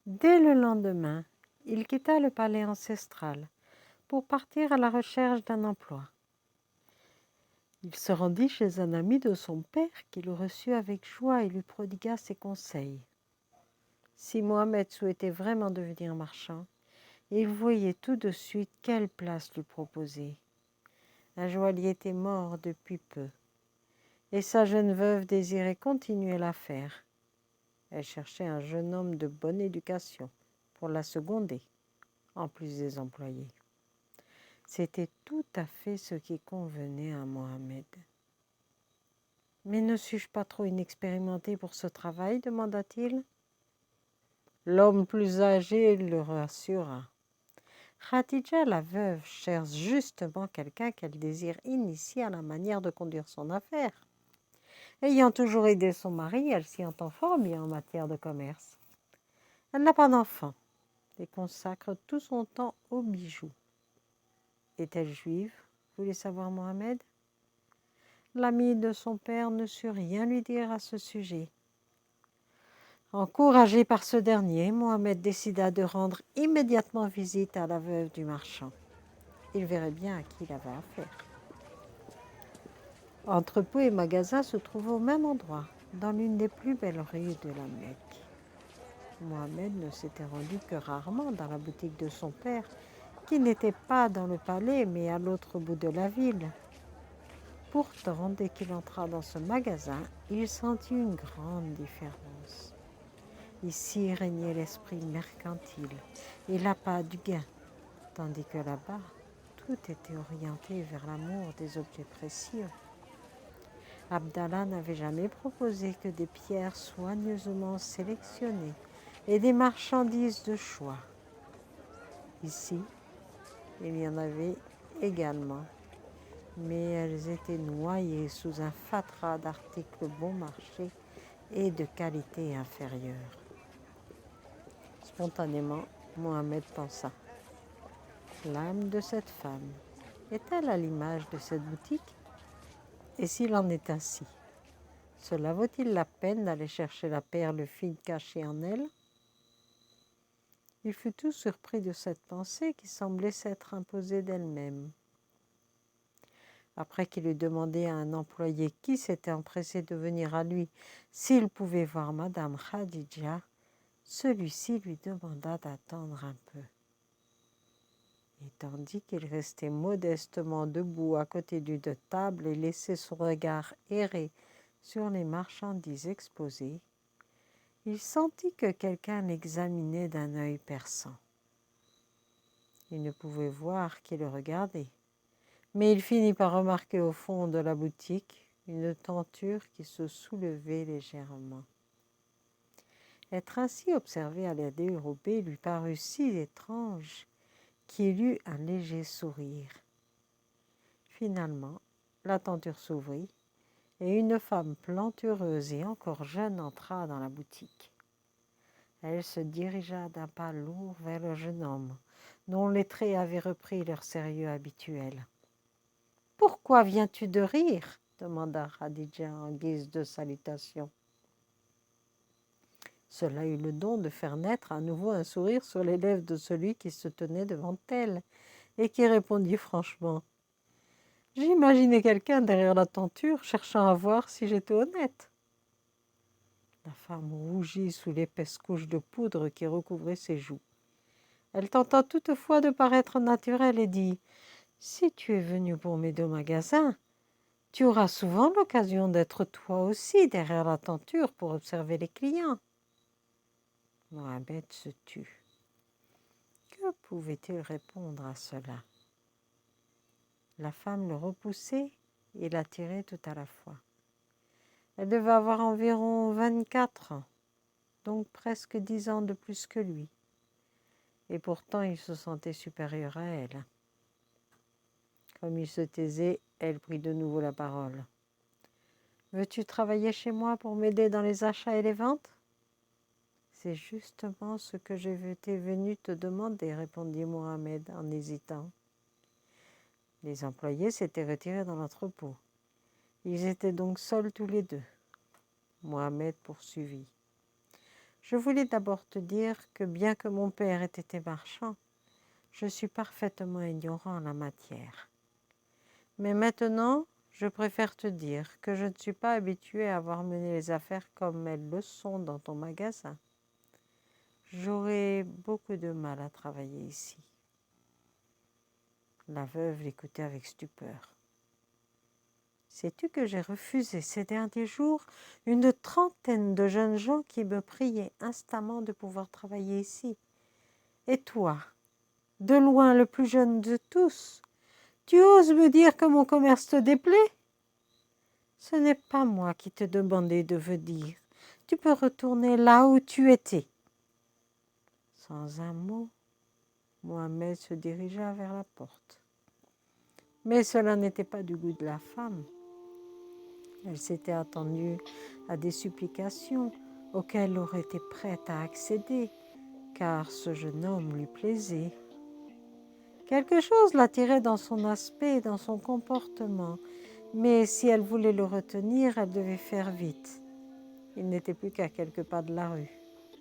Dès le lendemain, il quitta le palais ancestral pour partir à la recherche d'un emploi. Il se rendit chez un ami de son père qui le reçut avec joie et lui prodigua ses conseils. Si Mohamed souhaitait vraiment devenir marchand, il voyait tout de suite quelle place lui proposer. Un joaillier était mort depuis peu, et sa jeune veuve désirait continuer l'affaire. Elle cherchait un jeune homme de bonne éducation pour la seconder, en plus des employés. C'était tout à fait ce qui convenait à Mohamed. « Mais ne suis-je pas trop inexpérimenté pour ce travail ?» demanda-t-il. L'homme plus âgé le rassura. Khadija, la veuve, cherche justement quelqu'un qu'elle désire initier à la manière de conduire son affaire. Ayant toujours aidé son mari, elle s'y entend fort bien en matière de commerce. Elle n'a pas d'enfant et consacre tout son temps aux bijoux. Est-elle juive? Voulait savoir Mohamed. L'ami de son père ne sut rien lui dire à ce sujet. Encouragé par ce dernier, Mohamed décida de rendre immédiatement visite à la veuve du marchand. Il verrait bien à qui il avait affaire. Entrepôt et magasin se trouvaient au même endroit, dans l'une des plus belles rues de la Mecque. Mohamed ne s'était rendu que rarement dans la boutique de son père, qui n'était pas dans le palais, mais à l'autre bout de la ville. Pourtant, dès qu'il entra dans ce magasin, il sentit une grande différence. Ici régnait l'esprit mercantile et l'appât du gain, tandis que là-bas, tout était orienté vers l'amour des objets précieux. Abdallah n'avait jamais proposé que des pierres soigneusement sélectionnées et des marchandises de choix. Ici, il y en avait également, mais elles étaient noyées sous un fatras d'articles bon marché et de qualité inférieure. Spontanément, Mohamed pensa: l'âme de cette femme est-elle à l'image de cette boutique? Et s'il en est ainsi, cela vaut-il la peine d'aller chercher la perle fine cachée en elle? Il fut tout surpris de cette pensée qui semblait s'être imposée d'elle-même. Après qu'il eut demandé à un employé qui s'était empressé de venir à lui s'il pouvait voir Madame Khadija, celui-ci lui demanda d'attendre un peu. Et tandis qu'il restait modestement debout à côté d'une table et laissait son regard errer sur les marchandises exposées, il sentit que quelqu'un l'examinait d'un œil perçant. Il ne pouvait voir qui le regardait, mais il finit par remarquer au fond de la boutique une tenture qui se soulevait légèrement. Être ainsi observé à l'air dérobé lui parut si étrange qu'il eut un léger sourire. Finalement, la tenture s'ouvrit et une femme plantureuse et encore jeune entra dans la boutique. Elle se dirigea d'un pas lourd vers le jeune homme, dont les traits avaient repris leur sérieux habituel. « Pourquoi viens-tu de rire ?» demanda Khadija en guise de salutation. Cela eut le don de faire naître à nouveau un sourire sur les lèvres de celui qui se tenait devant elle et qui répondit franchement: « J'imaginais quelqu'un derrière la tenture cherchant à voir si j'étais honnête. » La femme rougit sous l'épaisse couche de poudre qui recouvrait ses joues. Elle tenta toutefois de paraître naturelle et dit: « Si tu es venu pour m'aider au magasin, tu auras souvent l'occasion d'être toi aussi derrière la tenture pour observer les clients. » Mohamed se tut. Que pouvait-il répondre à cela? La femme le repoussait et l'attirait tout à la fois. Elle devait avoir environ 24 ans, donc presque 10 ans de plus que lui. Et pourtant, il se sentait supérieur à elle. Comme il se taisait, elle prit de nouveau la parole. « Veux-tu travailler chez moi pour m'aider dans les achats et les ventes ?»« C'est justement ce que j'étais venu te demander, » répondit Mohamed en hésitant. Les employés s'étaient retirés dans l'entrepôt. Ils étaient donc seuls tous les deux. Mohamed poursuivit: « Je voulais d'abord te dire que bien que mon père ait été marchand, je suis parfaitement ignorant en la matière. Mais maintenant, je préfère te dire que je ne suis pas habitué à voir mener les affaires comme elles le sont dans ton magasin. J'aurais beaucoup de mal à travailler ici. » La veuve l'écoutait avec stupeur. « Sais-tu que j'ai refusé ces derniers jours une trentaine de jeunes gens qui me priaient instamment de pouvoir travailler ici. Et toi, de loin le plus jeune de tous, tu oses me dire que mon commerce te déplaît? Ce n'est pas moi qui te demandais de venir. Tu peux retourner là où tu étais. » Sans un mot, Mohamed se dirigea vers la porte. Mais cela n'était pas du goût de la femme. Elle s'était attendue à des supplications auxquelles elle aurait été prête à accéder, car ce jeune homme lui plaisait. Quelque chose l'attirait dans son aspect et dans son comportement, mais si elle voulait le retenir, elle devait faire vite. Il n'était plus qu'à quelques pas de la rue.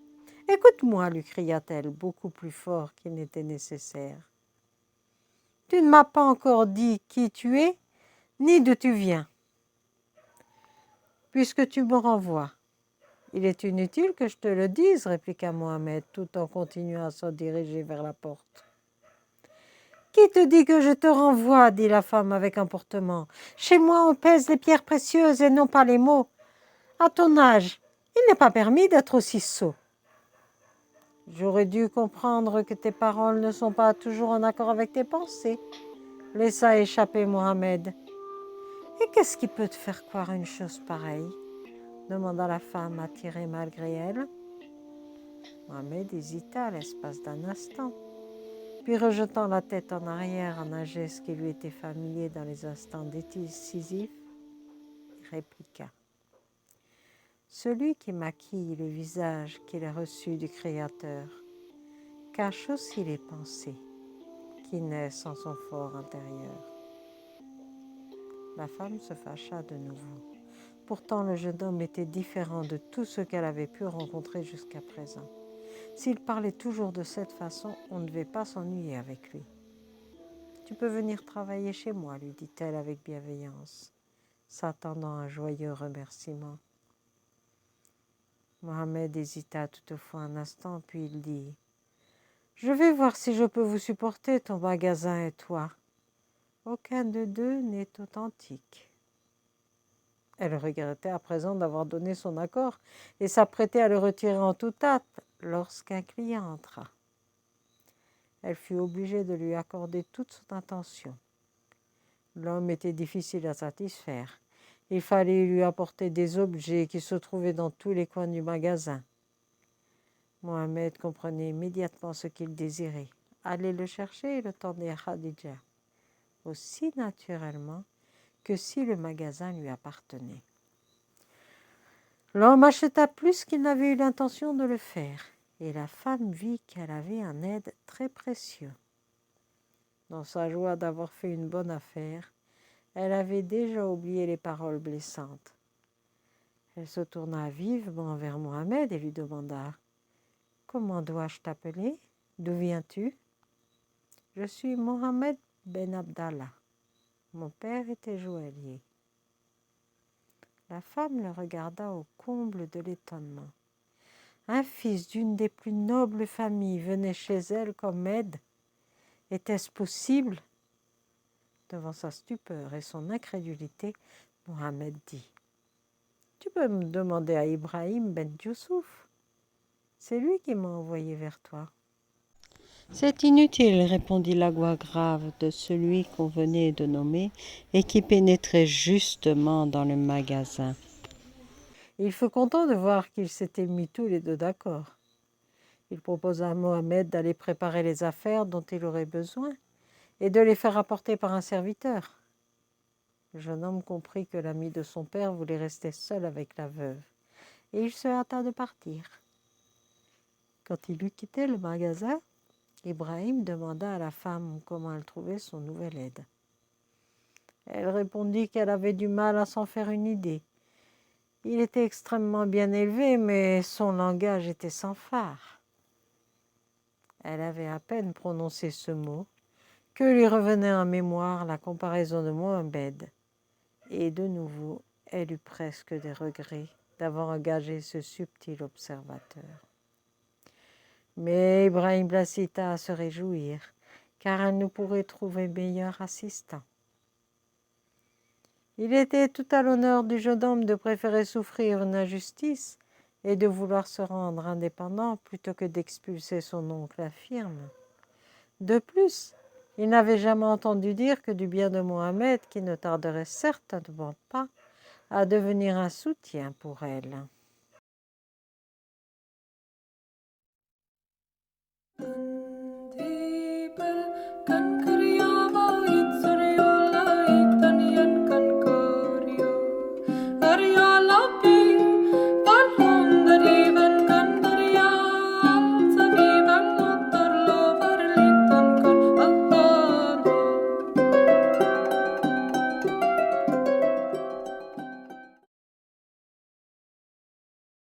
« Écoute-moi, lui cria-t-elle, beaucoup plus fort qu'il n'était nécessaire. « Tu ne m'as pas encore dit qui tu es, ni d'où tu viens. Puisque tu me renvoies, il est inutile que je te le dise, répliqua Mohamed, tout en continuant à se diriger vers la porte. « Qui te dit que je te renvoie, dit la femme avec emportement. Chez moi, on pèse les pierres précieuses et non pas les mots. À ton âge, il n'est pas permis d'être aussi sot. J'aurais dû comprendre que tes paroles ne sont pas toujours en accord avec tes pensées, laissa échapper Mohamed. Et qu'est-ce qui peut te faire croire une chose pareille? Demanda la femme, attirée malgré elle. Mohamed hésita l'espace d'un instant, puis rejetant la tête en arrière en un geste qui lui était familier dans les instants décisifs, répliqua. Celui qui maquille le visage qu'il a reçu du Créateur cache aussi les pensées qui naissent en son fort intérieur. La femme se fâcha de nouveau. Pourtant, le jeune homme était différent de tout ce qu'elle avait pu rencontrer jusqu'à présent. S'il parlait toujours de cette façon, on ne devait pas s'ennuyer avec lui. « Tu peux venir travailler chez moi, lui dit-elle avec bienveillance, s'attendant à un joyeux remerciement. Mohamed hésita toutefois un instant, puis il dit « Je vais voir si je peux vous supporter, ton magasin et toi. Aucun de deux n'est authentique. » Elle regrettait à présent d'avoir donné son accord et s'apprêtait à le retirer en toute hâte lorsqu'un client entra. Elle fut obligée de lui accorder toute son attention. L'homme était difficile à satisfaire. Il fallait lui apporter des objets qui se trouvaient dans tous les coins du magasin. Mohamed comprenait immédiatement ce qu'il désirait, aller le chercher et le tendait à Khadija, aussi naturellement que si le magasin lui appartenait. L'homme acheta plus qu'il n'avait eu l'intention de le faire, et la femme vit qu'elle avait un aide très précieux. Dans sa joie d'avoir fait une bonne affaire, elle avait déjà oublié les paroles blessantes. Elle se tourna vivement vers Mohamed et lui demanda « Comment dois-je t'appeler? D'où viens-tu ?»« Je suis Mohamed Ben Abdallah. Mon père était joaillier. » La femme le regarda au comble de l'étonnement. Un fils d'une des plus nobles familles venait chez elle comme aide. Était-ce possible? Devant sa stupeur et son incrédulité, Mohamed dit « Tu peux me demander à Ibrahim Ben Youssouf. C'est lui qui m'a envoyé vers toi. » « C'est inutile, répondit la voix grave de celui qu'on venait de nommer et qui pénétrait justement dans le magasin. Il fut content de voir qu'ils s'étaient mis tous les deux d'accord. Il proposa à Mohamed d'aller préparer les affaires dont il aurait besoin et de les faire apporter par un serviteur. Le jeune homme comprit que l'ami de son père voulait rester seul avec la veuve et il se hâta de partir. Quand il eut quitté le magasin, Ibrahim demanda à la femme comment elle trouvait son nouvel aide. Elle répondit qu'elle avait du mal à s'en faire une idée, Il était extrêmement bien élevé, mais son langage était sans phare. Elle avait à peine prononcé ce mot que lui revenait en mémoire la comparaison de Mohammed. Et de nouveau, elle eut presque des regrets d'avoir engagé ce subtil observateur. Mais Ibrahim l'incita à se réjouir, car elle ne pourrait trouver meilleur assistant. Il était tout à l'honneur du jeune homme de préférer souffrir une injustice et de vouloir se rendre indépendant plutôt que d'expulser son oncle infirme. De plus, il n'avait jamais entendu dire que du bien de Mohammed, qui ne tarderait certainement pas à devenir un soutien pour elle.